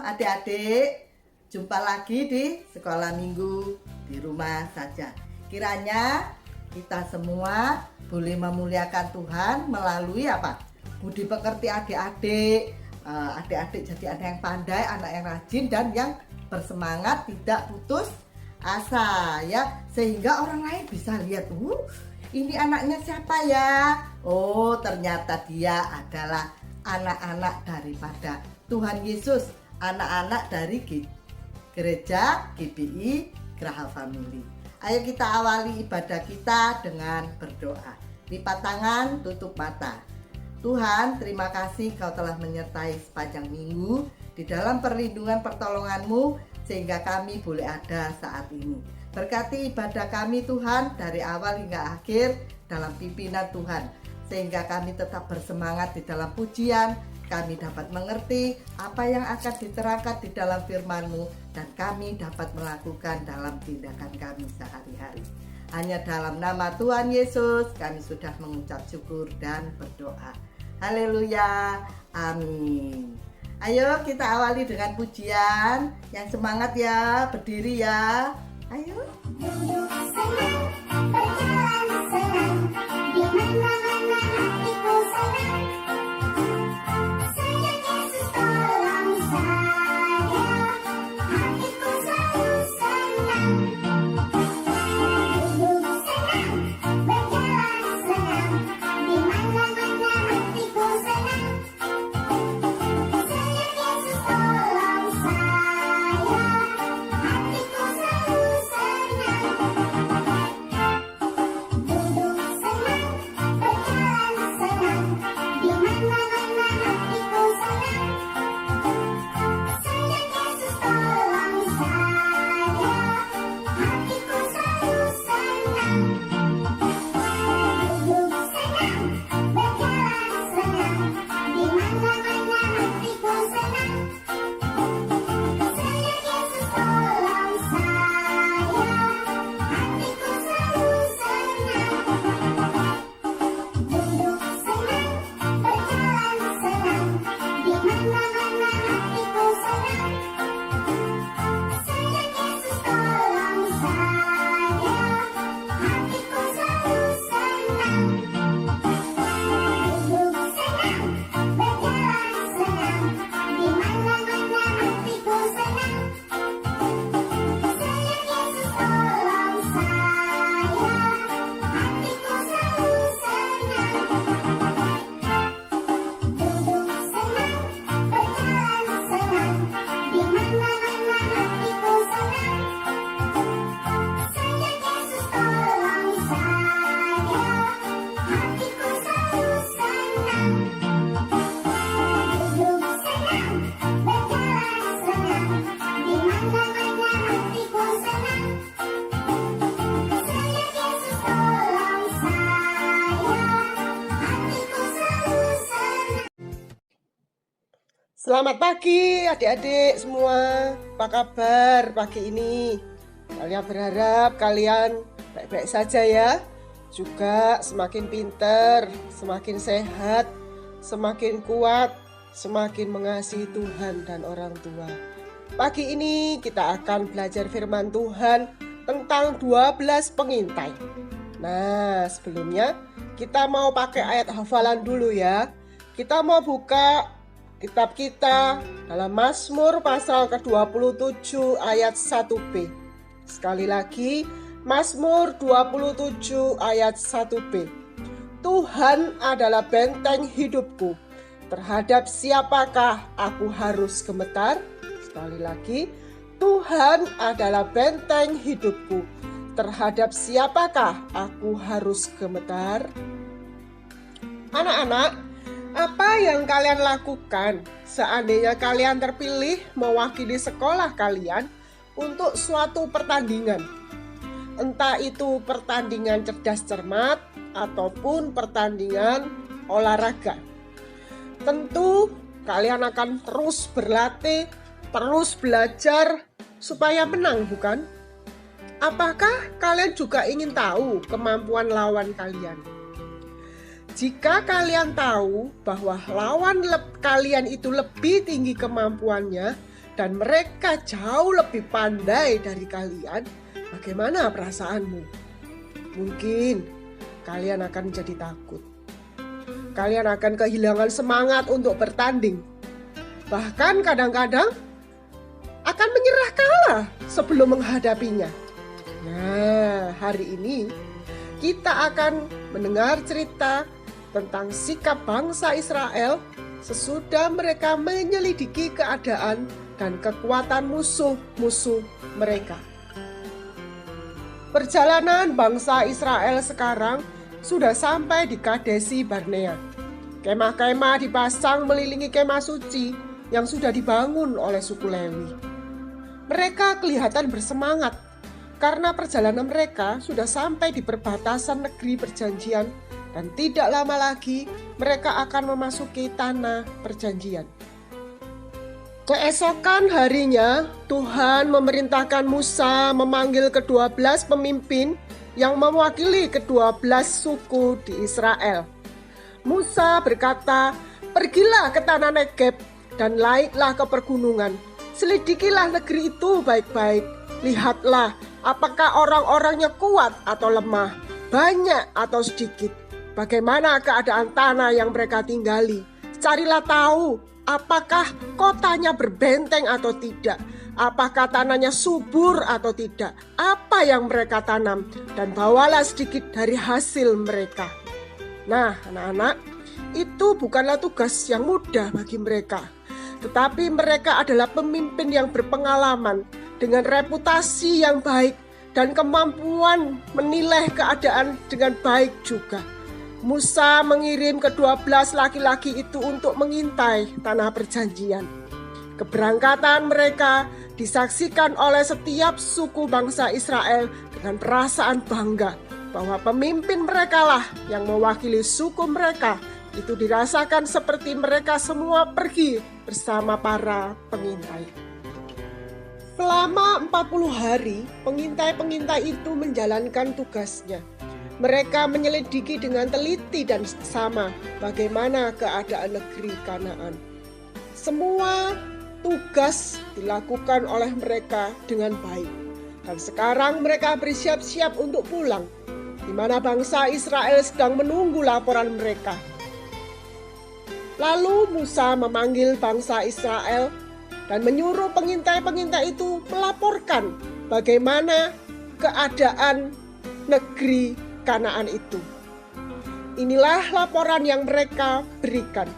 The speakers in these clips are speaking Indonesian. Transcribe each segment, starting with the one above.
adik-adik, jumpa lagi di sekolah minggu di rumah saja. Kiranya kita semua boleh memuliakan Tuhan melalui apa? Budi pekerti adik-adik, adik-adik jadi anak yang pandai, anak yang rajin dan yang bersemangat, tidak putus asa ya, sehingga orang lain bisa lihat, ini anaknya siapa ya? Oh, ternyata dia adalah anak-anak daripada Tuhan Yesus, anak-anak dari gereja GBI Graha Family. Ayo kita awali ibadah kita dengan berdoa. Lipat tangan, tutup mata. Tuhan, terima kasih Kau telah menyertai sepanjang minggu di dalam perlindungan pertolongan-Mu sehingga kami boleh ada saat ini. Berkati ibadah kami Tuhan dari awal hingga akhir dalam pimpinan Tuhan, sehingga kami tetap bersemangat di dalam pujian, kami dapat mengerti apa yang akan diterangkan di dalam firman-Mu dan kami dapat melakukan dalam tindakan kami sehari-hari. Hanya dalam nama Tuhan Yesus kami sudah mengucap syukur dan berdoa. Haleluya, amin. Ayo kita awali dengan pujian yang semangat ya, berdiri ya. Ayo. Selamat pagi adik-adik semua, apa kabar pagi ini? Kalian berharap kalian baik-baik saja ya. Juga semakin pinter, semakin sehat, semakin kuat, semakin mengasihi Tuhan dan orang tua. Pagi ini kita akan belajar firman Tuhan tentang 12 pengintai. Nah, sebelumnya kita mau pakai ayat hafalan dulu ya. Kita mau buka kitab kita dalam Mazmur pasal ke-27 ayat 1b. Sekali lagi, Mazmur 27 ayat 1b. Tuhan adalah benteng hidupku. Terhadap siapakah aku harus gemetar? Sekali lagi, Tuhan adalah benteng hidupku. Terhadap siapakah aku harus gemetar? Anak-anak, apa yang kalian lakukan seandainya kalian terpilih mewakili sekolah kalian untuk suatu pertandingan? Entah itu pertandingan cerdas cermat ataupun pertandingan olahraga. Tentu kalian akan terus berlatih, terus belajar supaya menang, bukan? Apakah kalian juga ingin tahu kemampuan lawan kalian? Jika kalian tahu bahwa lawan kalian itu lebih tinggi kemampuannya dan mereka jauh lebih pandai dari kalian, bagaimana perasaanmu? Mungkin kalian akan menjadi takut. Kalian akan kehilangan semangat untuk bertanding. Bahkan kadang-kadang akan menyerah kalah sebelum menghadapinya. Nah, hari ini kita akan mendengar cerita tentang sikap bangsa Israel sesudah mereka menyelidiki keadaan dan kekuatan musuh-musuh mereka. Perjalanan bangsa Israel sekarang sudah sampai di Kadesi Barnea. Kemah-kemah dipasang melilingi kemah suci yang sudah dibangun oleh suku Lewi. Mereka kelihatan bersemangat karena perjalanan mereka sudah sampai di perbatasan negeri perjanjian dan tidak lama lagi mereka akan memasuki tanah perjanjian. Keesokan harinya, Tuhan memerintahkan Musa memanggil ke-12 pemimpin yang mewakili ke-12 suku di Israel. Musa berkata, "Pergilah ke tanah Negeb dan naiklah ke pergunungan. Selidikilah negeri itu baik-baik. Lihatlah apakah orang-orangnya kuat atau lemah, banyak atau sedikit. Bagaimana keadaan tanah yang mereka tinggali. Carilah tahu apakah kotanya berbenteng atau tidak. Apakah tanahnya subur atau tidak. Apa yang mereka tanam dan bawalah sedikit dari hasil mereka." Nah, anak-anak, itu bukanlah tugas yang mudah bagi mereka. Tetapi mereka adalah pemimpin yang berpengalaman dengan reputasi yang baik dan kemampuan menilai keadaan dengan baik juga. Musa mengirim ke-12 laki-laki itu untuk mengintai tanah perjanjian. Keberangkatan mereka disaksikan oleh setiap suku bangsa Israel dengan perasaan bangga bahwa pemimpin mereka lah yang mewakili suku mereka. Itu dirasakan seperti mereka semua pergi bersama para pengintai. Selama 40 hari, pengintai-pengintai itu menjalankan tugasnya. Mereka menyelidiki dengan teliti dan seksama bagaimana keadaan negeri Kanaan. Semua tugas dilakukan oleh mereka dengan baik. Dan sekarang mereka bersiap-siap untuk pulang, di mana bangsa Israel sedang menunggu laporan mereka. Lalu Musa memanggil bangsa Israel dan menyuruh pengintai-pengintai itu melaporkan bagaimana keadaan negeri Kanaan itu. Inilah laporan yang mereka berikan.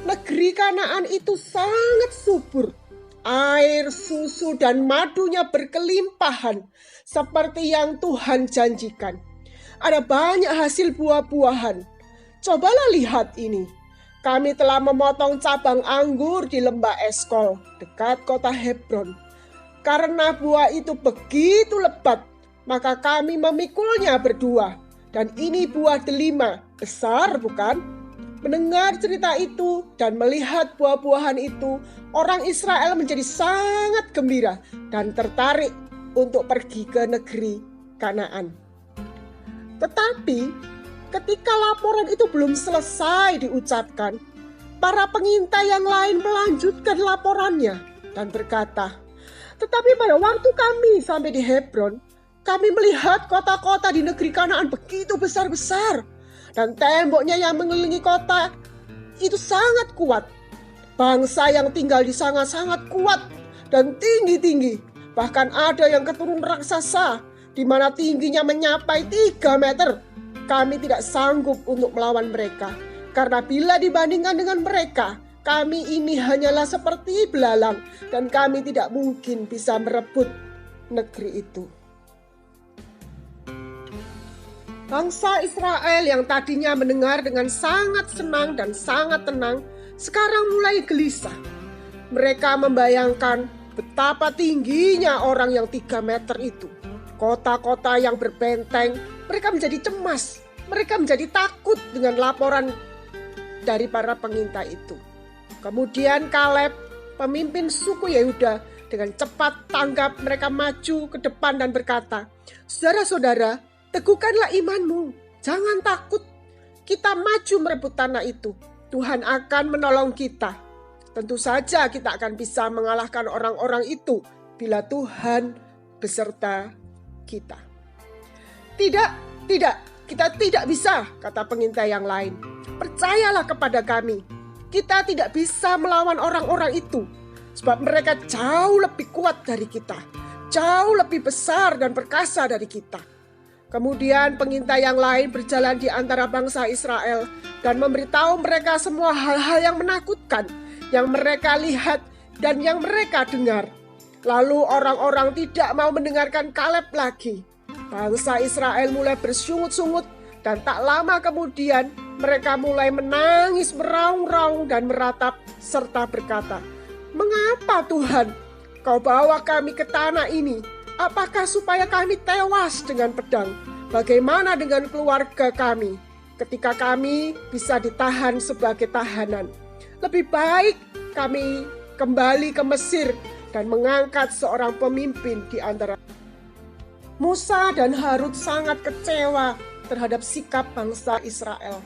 Negeri Kanaan itu sangat subur. Air, susu, dan madunya berkelimpahan seperti yang Tuhan janjikan. Ada banyak hasil buah-buahan. Cobalah lihat ini. Kami telah memotong cabang anggur di lembah Eskol dekat kota Hebron. Karena buah itu begitu lebat, maka kami memikulnya berdua. Dan ini buah delima, besar bukan? Mendengar cerita itu dan melihat buah-buahan itu, orang Israel menjadi sangat gembira dan tertarik untuk pergi ke negeri Kanaan. Tetapi ketika laporan itu belum selesai diucapkan, para pengintai yang lain melanjutkan laporannya dan berkata, "Tetapi pada waktu kami sampai di Hebron, kami melihat kota-kota di negeri Kanaan begitu besar-besar, dan temboknya yang mengelilingi kota itu sangat kuat. Bangsa yang tinggal di sana sangat kuat dan tinggi-tinggi. Bahkan ada yang keturunan raksasa, di mana tingginya mencapai 3 meter. Kami tidak sanggup untuk melawan mereka, karena bila dibandingkan dengan mereka, kami ini hanyalah seperti belalang, dan kami tidak mungkin bisa merebut negeri itu." Bangsa Israel yang tadinya mendengar dengan sangat senang dan sangat tenang, sekarang mulai gelisah. Mereka membayangkan betapa tingginya orang yang 3 meter itu. Kota-kota yang berbenteng, mereka menjadi cemas. Mereka menjadi takut dengan laporan dari para pengintai itu. Kemudian Kaleb, pemimpin suku Yehuda, dengan cepat tanggap mereka maju ke depan dan berkata, "Saudara-saudara, teguhkanlah imanmu, jangan takut. Kita maju merebut tanah itu. Tuhan akan menolong kita." tentu saja kita akan bisa mengalahkan orang-orang itu bila Tuhan beserta kita. Tidak, kita tidak bisa, kata pengintai yang lain. Percayalah kepada kami, kita tidak bisa melawan orang-orang itu, sebab mereka jauh lebih kuat dari kita, jauh lebih besar dan perkasa dari kita. Kemudian pengintai yang lain berjalan di antara bangsa Israel dan memberitahu mereka semua hal-hal yang menakutkan, yang mereka lihat dan yang mereka dengar. Lalu orang-orang tidak mau mendengarkan Kaleb lagi. Bangsa Israel mulai bersungut-sungut dan tak lama kemudian mereka mulai menangis meraung-raung dan meratap serta berkata, "Mengapa Tuhan, Kau bawa kami ke tanah ini? Apakah supaya kami tewas dengan pedang? Bagaimana dengan keluarga kami ketika kami bisa ditahan sebagai tahanan? Lebih baik kami kembali ke Mesir dan mengangkat seorang pemimpin di antara." Musa dan Harun sangat kecewa terhadap sikap bangsa Israel.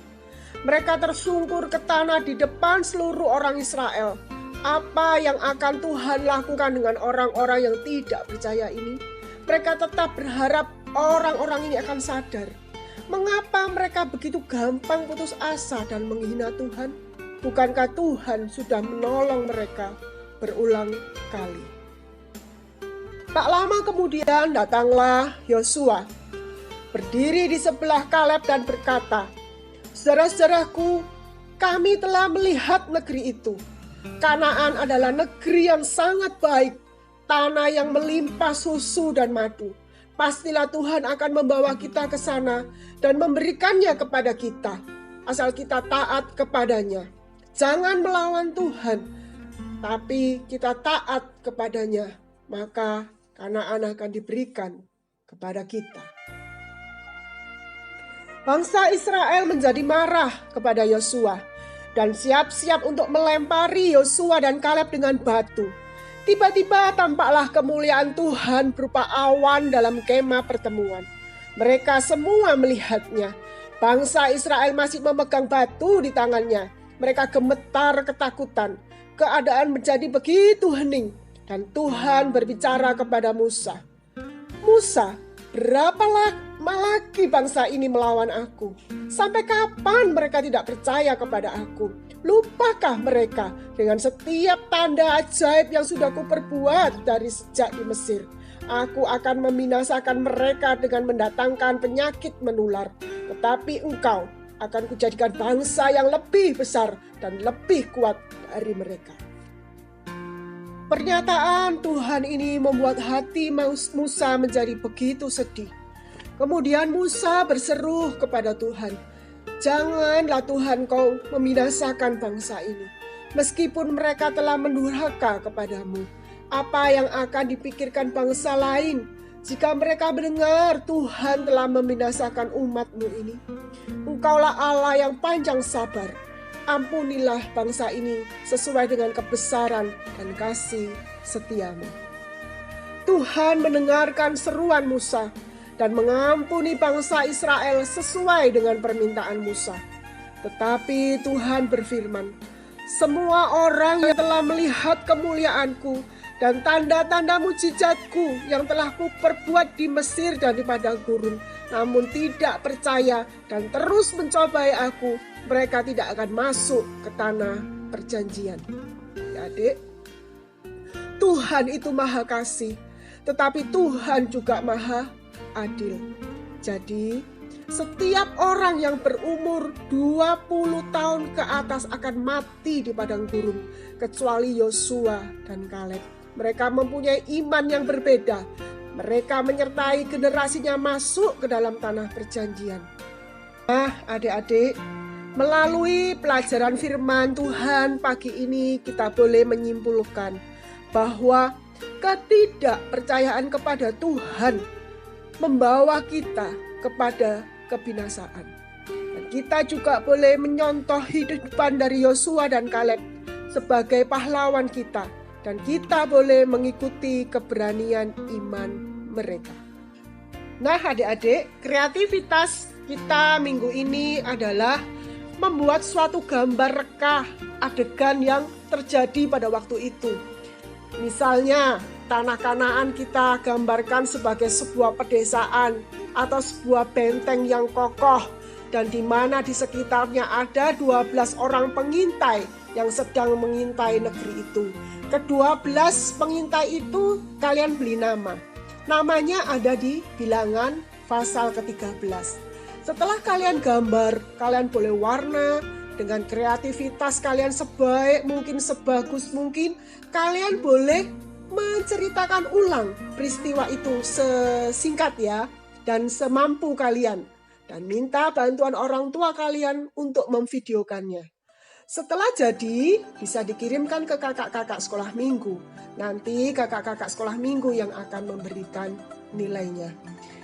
Mereka tersungkur ke tanah di depan seluruh orang Israel. Apa yang akan Tuhan lakukan dengan orang-orang yang tidak percaya ini? Mereka tetap berharap orang-orang ini akan sadar. Mengapa mereka begitu gampang putus asa dan menghina Tuhan? Bukankah Tuhan sudah menolong mereka berulang kali? Tak lama kemudian datanglah Yosua, berdiri di sebelah Kaleb dan berkata, "Saudara-saudaraku, kami telah melihat negeri itu. Kanaan adalah negeri yang sangat baik, tanah yang melimpah susu dan madu. Pastilah Tuhan akan membawa kita ke sana dan memberikannya kepada kita, asal kita taat kepadanya. Jangan melawan Tuhan, tapi kita taat kepadanya, maka Kanaan akan diberikan kepada kita." Bangsa Israel menjadi marah kepada Yosua dan siap-siap untuk melempari Yosua dan Kaleb dengan batu. Tiba-tiba tampaklah kemuliaan Tuhan berupa awan dalam kemah pertemuan. Mereka semua melihatnya. Bangsa Israel masih memegang batu di tangannya. Mereka gemetar ketakutan. Keadaan menjadi begitu hening. Dan Tuhan berbicara kepada Musa, "Musa, berapa lama lagi bangsa ini melawan aku? Sampai kapan mereka tidak percaya kepada aku? Lupakah mereka dengan setiap tanda ajaib yang sudah kuperbuat dari sejak di Mesir? Aku akan membinasakan mereka dengan mendatangkan penyakit menular. Tetapi engkau akan kujadikan bangsa yang lebih besar dan lebih kuat dari mereka." Pernyataan Tuhan ini membuat hati Musa menjadi begitu sedih. Kemudian Musa berseru kepada Tuhan, "Janganlah Tuhan Kau membinasakan bangsa ini, meskipun mereka telah mendurhaka kepadamu. Apa yang akan dipikirkan bangsa lain jika mereka mendengar Tuhan telah membinasakan umat-Mu ini? Engkaulah Allah yang panjang sabar. Ampunilah bangsa ini sesuai dengan kebesaran dan kasih setiamu." Tuhan mendengarkan seruan Musa dan mengampuni bangsa Israel sesuai dengan permintaan Musa. Tetapi Tuhan berfirman, "Semua orang yang telah melihat kemuliaanku dan tanda-tanda mujizatku yang telah kuperbuat di Mesir dan di padang gurun, namun tidak percaya dan terus mencobai aku, mereka tidak akan masuk ke tanah perjanjian." Adik, Tuhan itu maha kasih, tetapi Tuhan juga maha adil. Jadi, setiap orang yang berumur 20 tahun ke atas akan mati di padang gurun, kecuali Yosua dan Kaleb. Mereka mempunyai iman yang berbeda. Mereka menyertai generasinya masuk ke dalam tanah perjanjian. Nah, adik-adik, melalui pelajaran firman Tuhan pagi ini kita boleh menyimpulkan bahwa ketidakpercayaan kepada Tuhan membawa kita kepada kebinasaan. Dan kita juga boleh menyontoh hidupan dari Yosua dan Kaleb sebagai pahlawan kita, dan kita boleh mengikuti keberanian iman mereka. Nah, adik-adik, kreativitas kita minggu ini adalah membuat suatu gambar reka adegan yang terjadi pada waktu itu. Misalnya, tanah Kanaan kita gambarkan sebagai sebuah pedesaan atau sebuah benteng yang kokoh, dan di mana di sekitarnya ada 12 orang pengintai yang sedang mengintai negeri itu. Ke-12 pengintai itu kalian beri nama. Namanya ada di Bilangan pasal ke-13. Setelah kalian gambar, kalian boleh warna dengan kreativitas kalian sebaik mungkin, sebagus mungkin. Kalian boleh menceritakan ulang peristiwa itu sesingkat ya, dan semampu kalian. Dan minta bantuan orang tua kalian untuk memvideokannya. Setelah jadi, bisa dikirimkan ke kakak-kakak sekolah minggu. Nanti kakak-kakak sekolah minggu yang akan memberikan nilainya.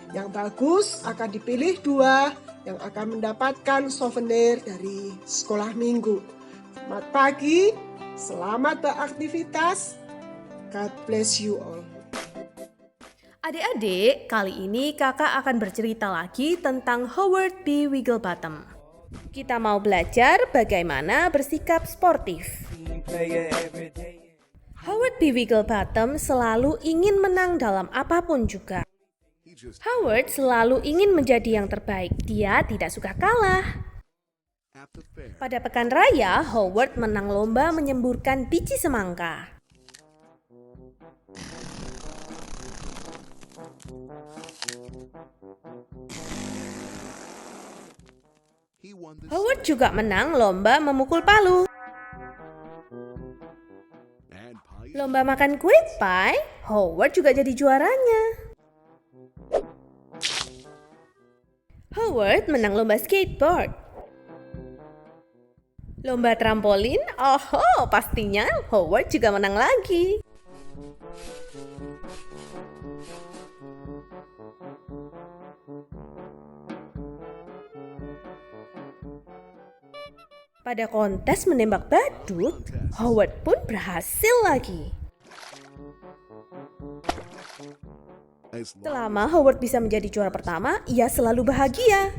Yang bagus akan dipilih 2 yang akan mendapatkan souvenir dari sekolah minggu. Selamat pagi, selamat beraktivitas. God bless you all. Adik-adik, kali ini kakak akan bercerita lagi tentang Howard B. Wigglebottom. Kita mau belajar bagaimana bersikap sportif. Howard B. Wigglebottom selalu ingin menang dalam apapun juga. Howard selalu ingin menjadi yang terbaik. Dia tidak suka kalah. Pada pekan raya, Howard menang lomba menyemburkan biji semangka. Howard juga menang lomba memukul palu. Lomba makan kue pie, Howard juga jadi juaranya. Howard menang lomba skateboard. Lomba trampolin, pastinya Howard juga menang lagi. Pada kontes menembak badut, Howard pun berhasil lagi. Selama Howard bisa menjadi juara pertama, ia selalu bahagia.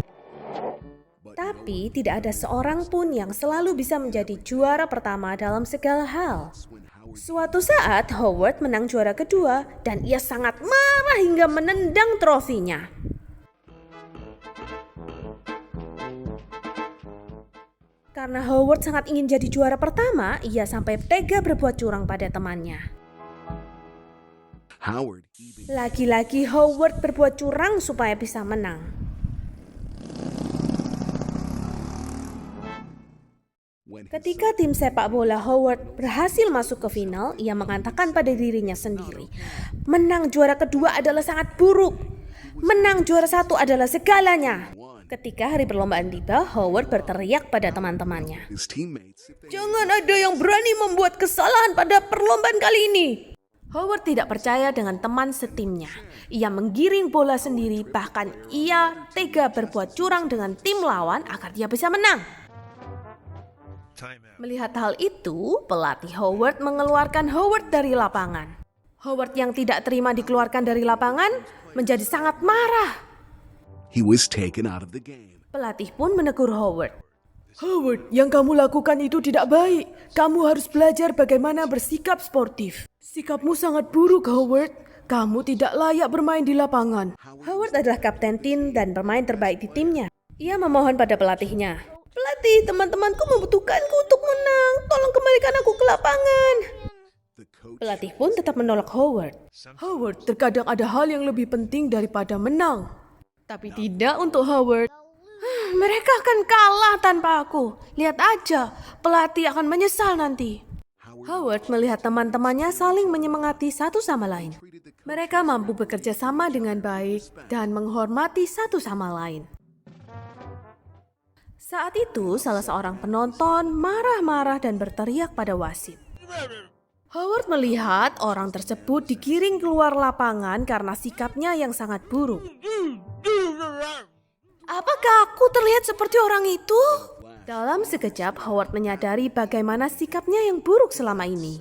Tapi tidak ada seorang pun yang selalu bisa menjadi juara pertama dalam segala hal. Suatu saat Howard menang juara kedua dan ia sangat marah hingga menendang trofinya. Karena Howard sangat ingin jadi juara pertama, ia sampai tega berbuat curang pada temannya. Lagi-lagi Howard berbuat curang supaya bisa menang. Ketika tim sepak bola Howard berhasil masuk ke final, ia mengatakan pada dirinya sendiri, menang juara kedua adalah sangat buruk. Menang juara satu adalah segalanya. Ketika hari perlombaan tiba, Howard berteriak pada teman-temannya, "Jangan ada yang berani membuat kesalahan pada perlombaan kali ini." Howard tidak percaya dengan teman setimnya. Ia menggiring bola sendiri, bahkan ia tega berbuat curang dengan tim lawan agar dia bisa menang. Melihat hal itu, pelatih Howard mengeluarkan Howard dari lapangan. Howard yang tidak terima dikeluarkan dari lapangan menjadi sangat marah. He was taken out of the game. Pelatih pun menegur Howard. "Howard, yang kamu lakukan itu tidak baik. Kamu harus belajar bagaimana bersikap sportif. Sikapmu sangat buruk, Howard. Kamu tidak layak bermain di lapangan." Howard adalah kapten tim dan pemain terbaik di timnya. Ia memohon pada pelatihnya, "Pelatih, teman-temanku membutuhkanku untuk menang. Tolong kembalikan aku ke lapangan." Pelatih pun tetap menolak Howard. "Howard, terkadang ada hal yang lebih penting daripada menang." Tapi tidak untuk Howard. "Mereka akan kalah tanpa aku. Lihat aja, pelatih akan menyesal nanti." Howard melihat teman-temannya saling menyemangati satu sama lain. Mereka mampu bekerja sama dengan baik dan menghormati satu sama lain. Saat itu, salah seorang penonton marah-marah dan berteriak pada wasit. Howard melihat orang tersebut digiring keluar lapangan karena sikapnya yang sangat buruk. "Apakah aku terlihat seperti orang itu?" Dalam sekejap, Howard menyadari bagaimana sikapnya yang buruk selama ini.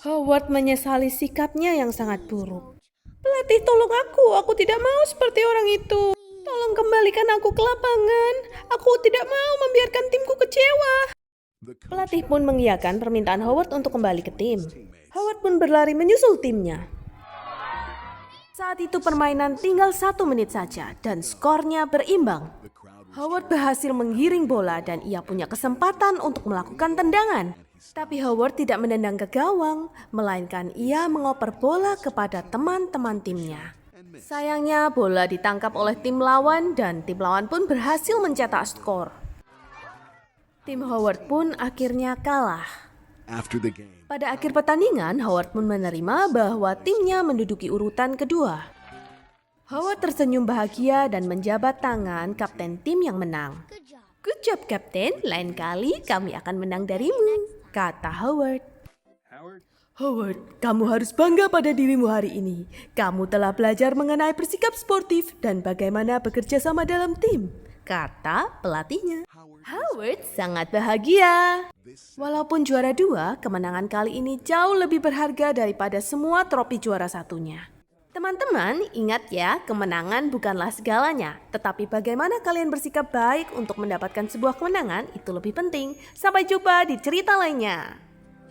Howard menyesali sikapnya yang sangat buruk. "Pelatih, tolong aku tidak mau seperti orang itu. Tolong kembalikan aku ke lapangan. Aku tidak mau membiarkan timku kecewa. Pelatih pun mengiyakan permintaan Howard untuk kembali ke tim. Howard pun berlari menyusul timnya. Saat itu permainan tinggal 1 menit saja dan skornya berimbang. Howard berhasil menggiring bola dan ia punya kesempatan untuk melakukan tendangan. Tapi Howard tidak menendang ke gawang, melainkan ia mengoper bola kepada teman-teman timnya. Sayangnya bola ditangkap oleh tim lawan dan tim lawan pun berhasil mencetak skor. Tim Howard pun akhirnya kalah. After the game, Pada akhir pertandingan, Howard pun menerima bahwa timnya menduduki urutan kedua. Howard tersenyum bahagia dan menjabat tangan kapten tim yang menang. Good job, kapten. Lain kali kami akan menang darimu, kata Howard. Howard, kamu harus bangga pada dirimu hari ini. Kamu telah belajar mengenai bersikap sportif dan bagaimana bekerja sama dalam tim, kata pelatihnya. Howard sangat bahagia. Walaupun juara 2, kemenangan kali ini jauh lebih berharga daripada semua trofi juara satunya. Teman-teman, ingat ya, kemenangan bukanlah segalanya. Tetapi bagaimana kalian bersikap baik untuk mendapatkan sebuah kemenangan itu lebih penting. Sampai jumpa di cerita lainnya.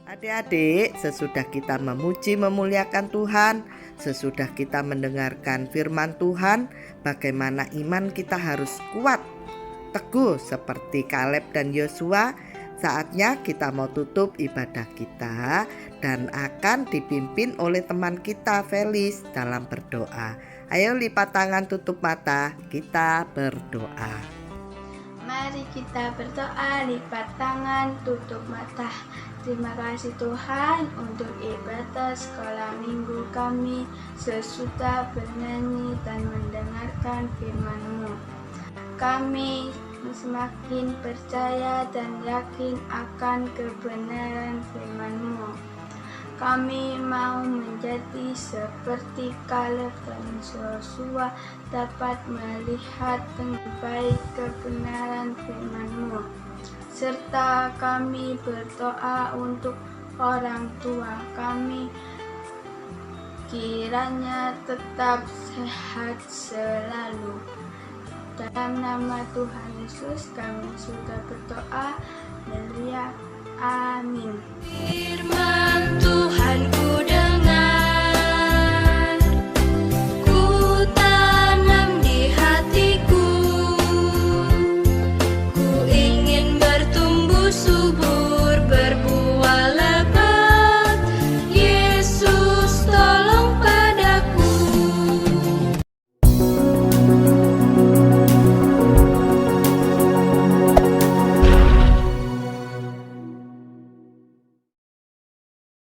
Adik-adik, sesudah kita memuji memuliakan Tuhan, sesudah kita mendengarkan firman Tuhan, bagaimana iman kita harus kuat, teguh seperti Kaleb dan Yosua. Saatnya kita mau tutup ibadah kita dan akan dipimpin oleh teman kita Felis dalam berdoa. Ayo lipat tangan, tutup mata, kita berdoa. Mari kita berdoa, lipat tangan, tutup mata. Terima kasih Tuhan untuk ibadah sekolah minggu kami sesudah bernyanyi dan mendengarkan firman-Mu. Kami semakin percaya dan yakin akan kebenaran firman-Mu. Kami mau menjadi seperti Kaleb dan Yosua, dapat melihat dengan baik kebenaran firman-Mu. Serta kami berdoa untuk orang tua kami, kiranya tetap sehat selalu. Dalam nama Tuhan Yesus kami sudah berdoa. Haleluya. Amin.